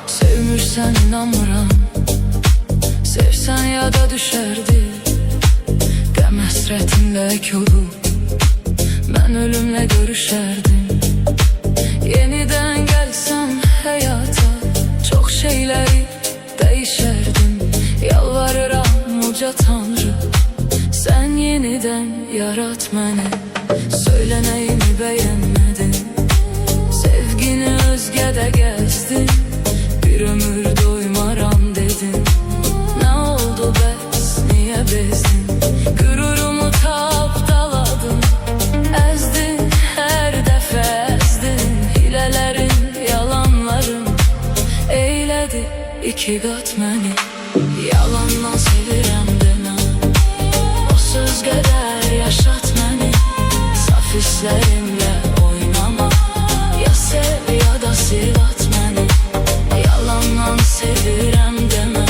Sevmirsen inanmıram, sevsen ya da düşerdi. Qəm həsrətinlə kolub, mən ölümlə görüşərdim. Yeniden gelsem hayata, çok şeyleri değişerdim. Yalvarıram uca Tanrı, sen yeniden yarat beni. Söyleneyimi beğenmedin, sevgini özgədə gəzdin. Bir ömür doymaram dedin, ne oldu bəs, niye bezdin? Gururumu tapdaladın, əzdin, her dəfə əzdin. Hilələrin, yalanların eylədi iki qat məni. Yalandan sevirəm demə, o söz qədər yaşat məni. Saf hislərimlə oynama, ya sev ya da sil at məni. Yalandan sevirəm demə,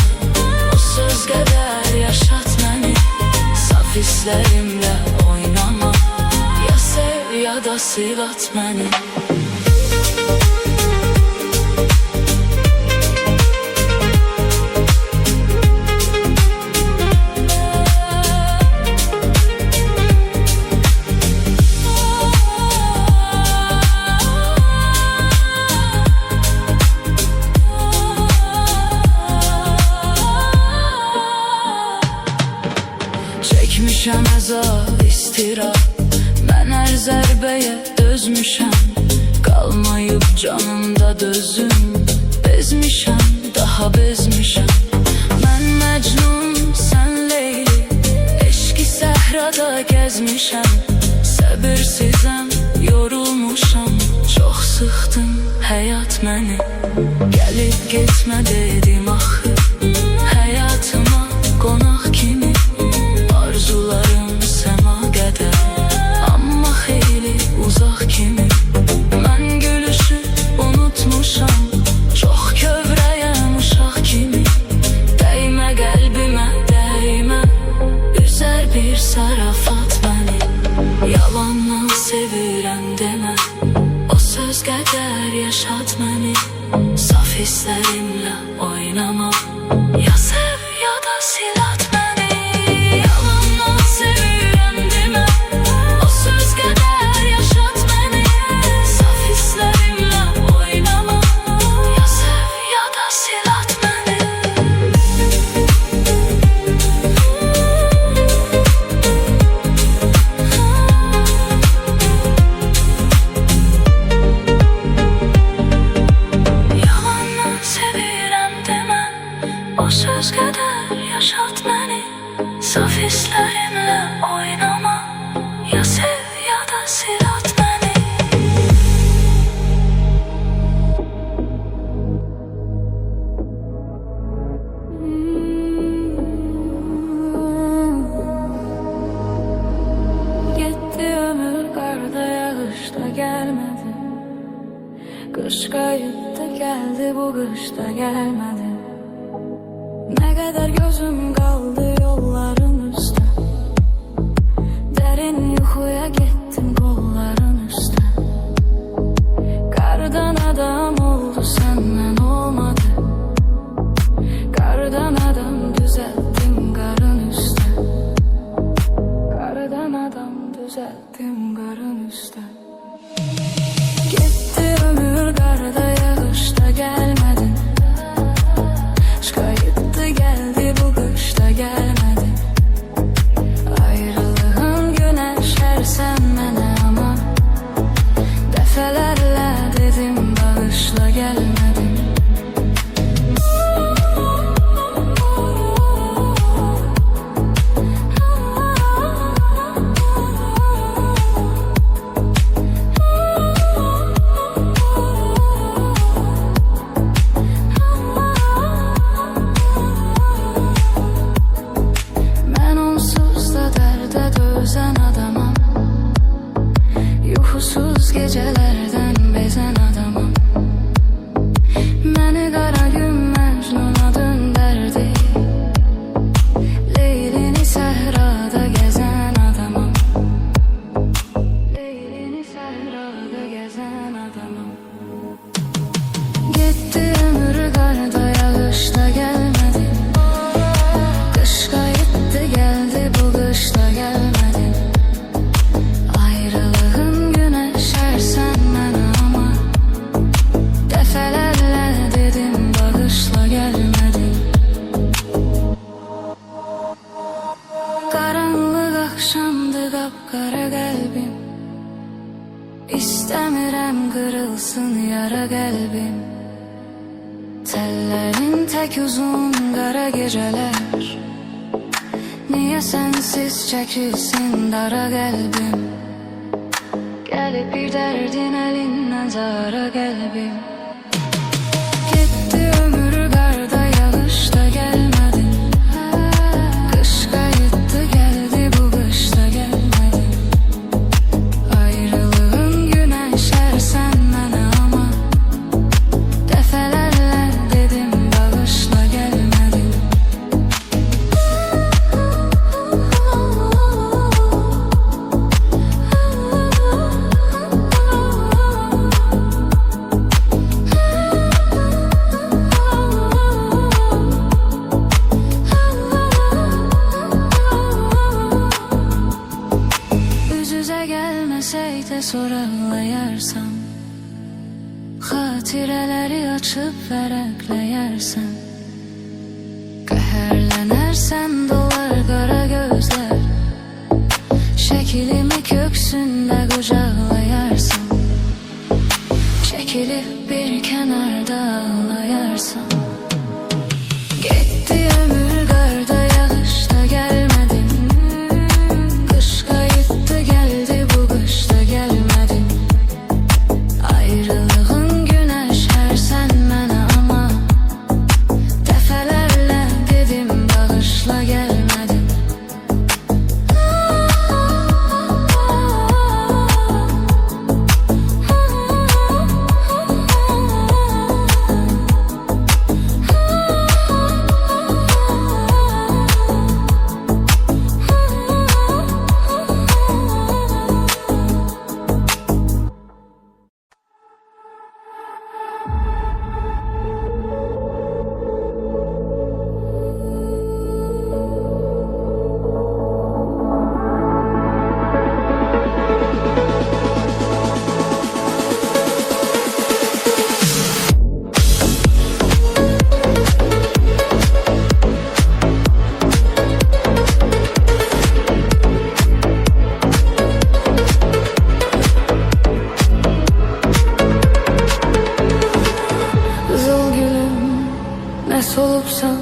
o söz qədər yaşat məni. Saf hislərimlə oynama, ya sev ya da sil at məni. Çekmişəm əzab, istirab, mən hər zərbəyə dözmüşəm. Qalmayıb canımda dözüm, bezmişəm, daha bezmişəm. Mən Məcnun, sən Leyli, eşqi səhrada gəzmişəm. Səbirsizəm, yorulmuşam, çox sıxdın həyat məni. Gəlib getmə dedim axı, həyatıma qonaq kimi. Arzularım səma qədər, amma xeyli uzaq kimi. Mən gülüşü unutmuşam, çox kövrəyəm uşaq kimi. Dəymə qəlbimə, dəymə, üzər bir sarafat məni. Yalandan sevirəm demə, o söz qədər yaşat məni. Saf hislərimlə oynama, ya sev ya da sil at məni. Yalandan sevirəm demə, o söz qədər yaşat məni. Saf hislərimlə oynama, ya sev ya da sil at məni. Yalandan sevirəm demə, o söz qədər yaşat məni. Saf hislərimlə oynama, ya sev ya da sil at məni. Gitti ömür qarda, yağışda gəlmədi. Qış qayıtdı, gəldi, bu qışda gəlmədi. Ne kadar gözüm kaldı yolların üstü, derin yuxuya gittim kolların üstü. Kardan adam oldu, senden olmadı. Kardan adam düzelttim karın üstü. Kardan adam düzelttim karın üstü. Gitti ömür karda, yağışta gelmedin. üzen adamım. Yuhusuz gecelerden bezen adamım. Beni kara gün Mecnun'a döndürdü. Leylini sehrada gezen adamım. Leylini sehrada gezen adamım. Gitti ömrü karda yağışta gelmedi. Kışka gitti geldi bu kışta gelmedi. Ayrılığın güneş her sen bana ama defelerle dedim bağışla gelmedin. Karanlık akşamdı kapkara kalbim. İstemirem kırılsın yara kalbim. Tellerin tek uzun kara geceler. Niye sensiz çekilsin dara kalbim. Gelip bir derdin elinden zara kalbim. Gitti ömrü karda yağışta gelmedin. Kışka gitti geldi bu kışta gelmedin. Ayrılığın güneş her sen bana ama defelerle dedim bağışla gelmedin. Yüz yüze gelmeseydi sorallayarsam, hatireleri açıp verekleyersen, qəhərlənərsən dolar qara gözler. Şəkilimi köksünde qucaqlayarsan, çekilip bir kenarda ağlayarsan. Gitti ömür karda yağışta gelmedin. Kışka gitti geldi bu kışta gelmedin. Ayrılığın güneş her sen bana ama defelerle dedim bağışla gelmedin. Ne solupsan,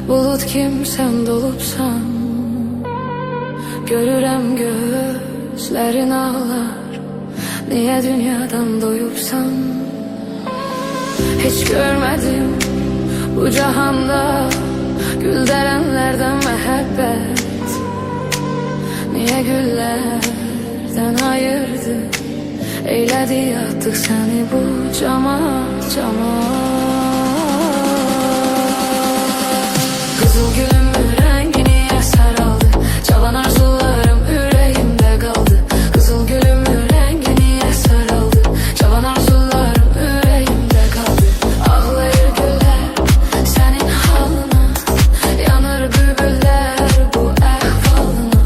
bulut kim sen dolupsan. Görürəm gözlerin ağlar. Niye dünyadan doyupsan. Hiç görmedim bu cahanda gül derenlerden mehabbet. Niye güllerden ayırdı, eyledi yattık seni bu cama cama. Kızıl gülümün rengi niye saraldı? Çalan arzularım yüreğimde kaldı. Kızıl gülümün rengi niye saraldı? Çalan arzularım yüreğimde kaldı. Ağlayır güller senin halına, yanır bülbüller bu ehvalına.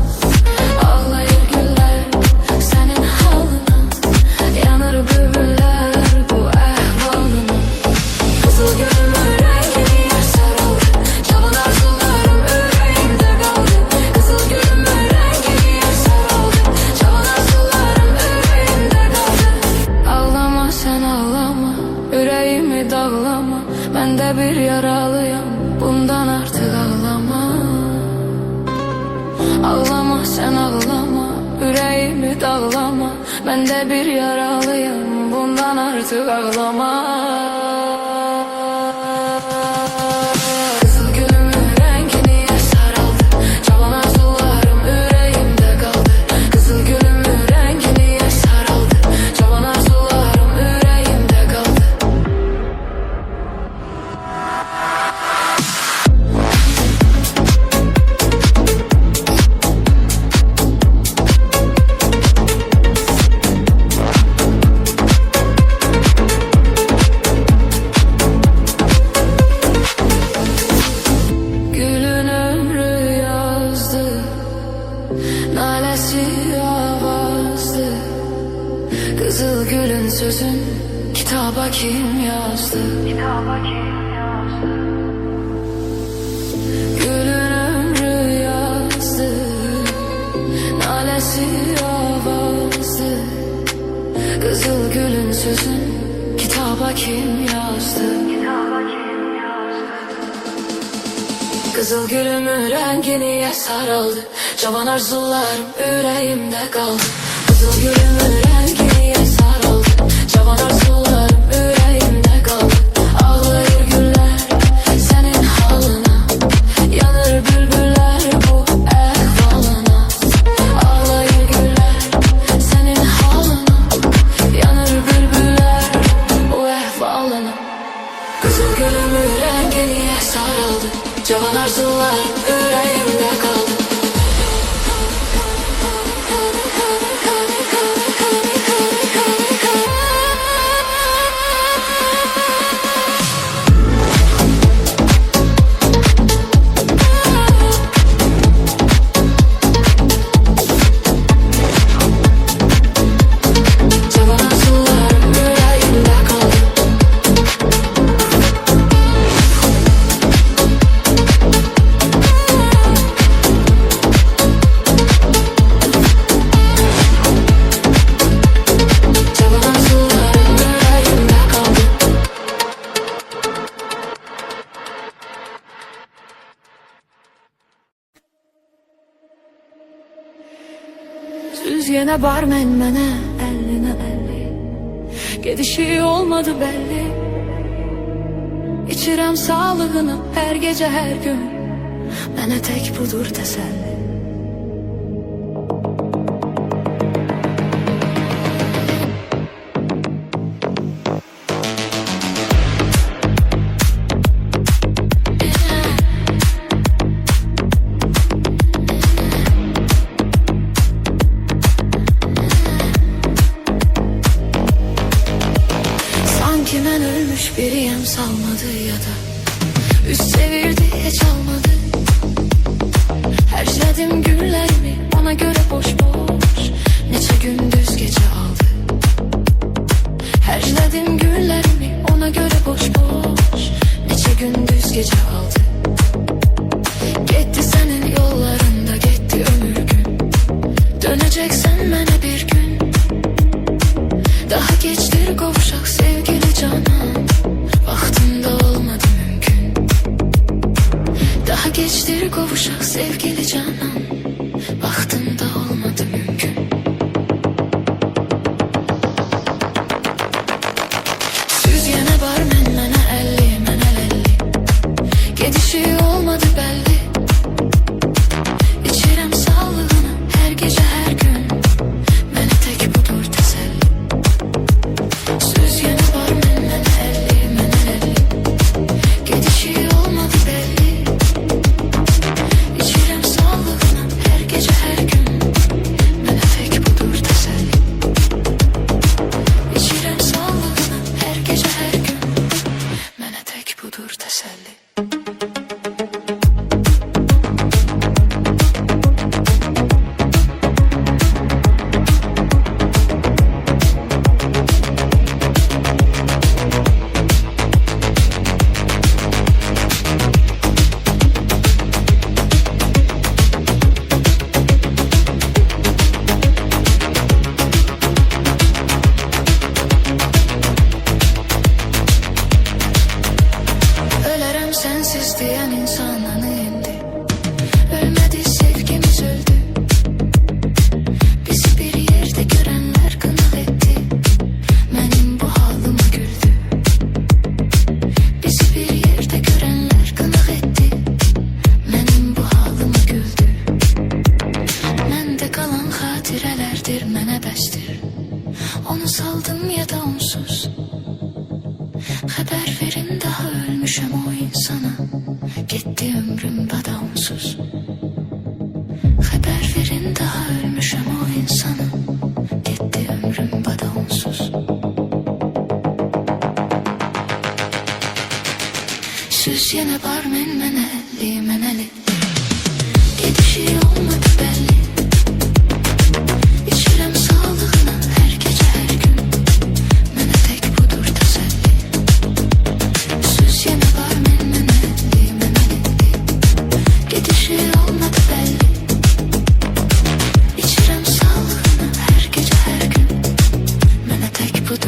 Ağlayır güller senin halına, yanır bülbüller bu ehvalına. Kızıl gülümün rengi niye saraldı? Çalan arzularım yüreğimde kaldı. Kızıl gülümün rengi niye saraldı? Çalan arzularım yüreğimde kaldı. Ağlama sen ağlama, yüreğimi dağlama. Ben de bir yaralıyım, bundan artık ağlama. Ağlama sen ağlama, yüreğimi dağlama. Ben de bir yaralıyım, bundan artık ağlama. Kızıl gülümün rengi niye saraldı? Çalan arzularım yüreğimde Nalesi avazdı, kızıl gülün sözün kitaba kim yazdı? Gülün ömrü yazdı, nalesi avazdı, kızıl gülün sözün kitaba kim yazdı? Kızıl gülümün rengine sarıldı, cavan arzularım yüreğimde kaldı. Kızıl gülümün rengine sarıldı, cavan arzularım yüreğimde kaldı. Ağlayır güller senin halına, yanır bülbüller bu ehvalına. Ağlayır güller senin halına, yanır bülbüller bu ehvalına. Kızıl gülümün rengine sarıldı, cavan arzular yüreğimde kaldı. Cavan arzular yüreğimde kaldı. Düz yine barmen mənə 50-nə 50, gedişi olmadı belli. İçirəm sağlığını her gece her gün, mənə tek budur təsəlli. Sanki mən ölmüş biriyəm, salmadı ya da üst çevirdi, hiç almadı. Herceledim günlerimi ona göre boş boş, neçə gündüz gece aldı. Herceledim günlerimi ona göre boş boş, neçə gündüz gece aldı. Gitti senin yollarında, gitti ömür gün, döneceksen mənə bir gün. Daha geçtir kavuşak sevgili canan, vaxtında olmadı mümkün. Daha geçtir kavuşak sevgili canan, vaxtında olmadı mümkün. Süz yine barmen mənə 50, mənə 50, gedişi olmadı belli. İçirəm sağlığını her gece her gün, mənə tek budur təsəlli. Söz yine barmen mənə 50, mənə 50, gedişi olmadı belli. İçirəm sağlığına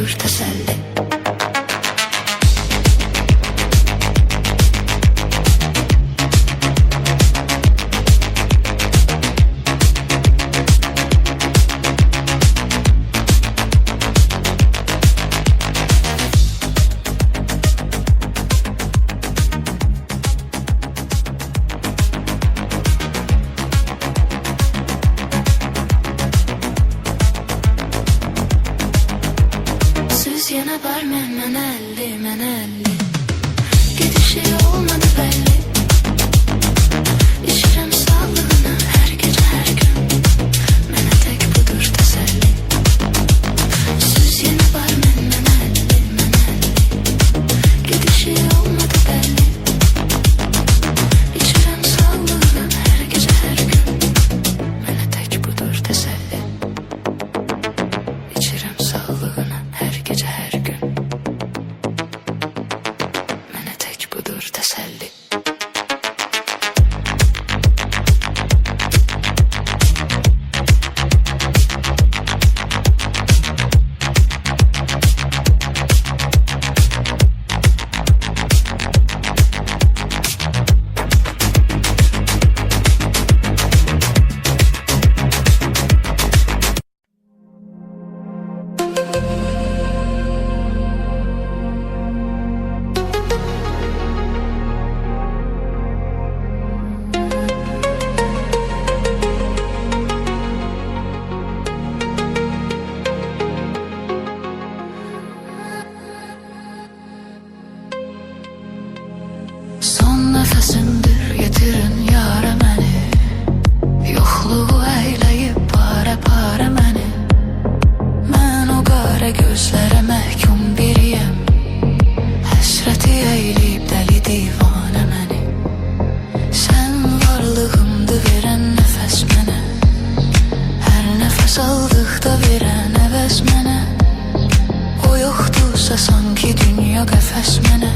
budur təsəlli. Yenə var mən 50 Gedişi olmadı belli. İçirəm sağlığına hər gecə hər gün. Mənə tək budur təsəlli. Söz yenə var mən 50 Gedişi olmadı belli. İçirəm sağlığına hər gecə hər gün. Mənə tək budur təsəlli. İçirəm sağlığına hər gecə hər gün. Mənə tək budur təsəlli. Son nəfəsimdir, yetirin yara məni. Yoxluğu əyləyib para məni. Mən o qara gözlərə məhkum biriyəm. Həsrəti əyləyib dəli divanə məni. Sən varlığımdı verən nəfəs mənə. Hər nəfəs aldıqda verən əvəz mənə. O yoxdursa sanki dünya qəfəs mənə.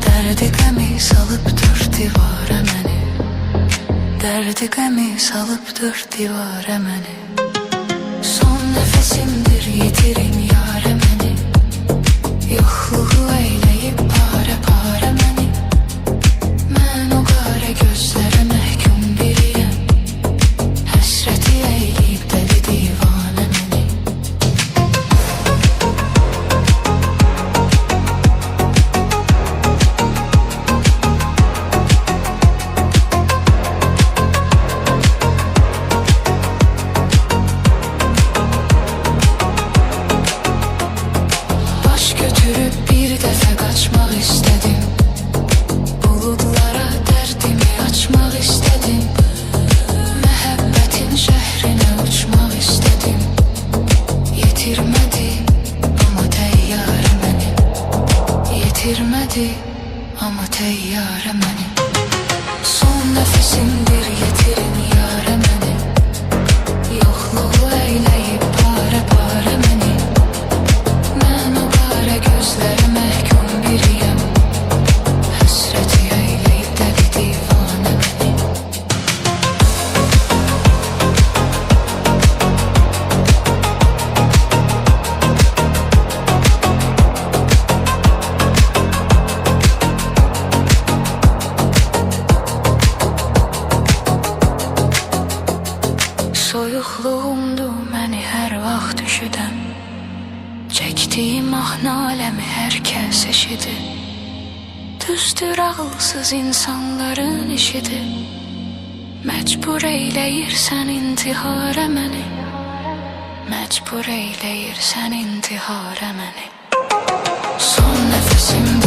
Dərdi qəmi salıbdır divara məni. Dərdi qəmi salıbdır divara məni. Son nəfəsimdir, yetirin yara məni. Yoxluğu əyləyib para məni. Mən o qara gözlərə məhkum biriyəm. Həsrəti əyləyib dəli divanə məni. Götürüb bir dəfə qaçmaq istədim. Buludlara dərdimi açmaq istədim. Məhəbbətin şəhrinə uçmaq istədim. Yetirmədi amma təyyarə məni. Yetirmədi amma təyyarə məni. Son nəfəsimdir, yetirin yara məni. Yoxluğu əyləyib para məni. Mən o qara gözlərə məhkum biriyəm. Həsrəti əyləyib dəli divanə məni. Soyuqluğumdu məni hər vaxt üşüdən. Çəkdiyim naləmi hər kəs eşidir. Düzdür ağılsız insanların işidir. Məcbur eyləyirsən intihara məni. Məcbur eyləyirsən intihara məni. Son nəfəsim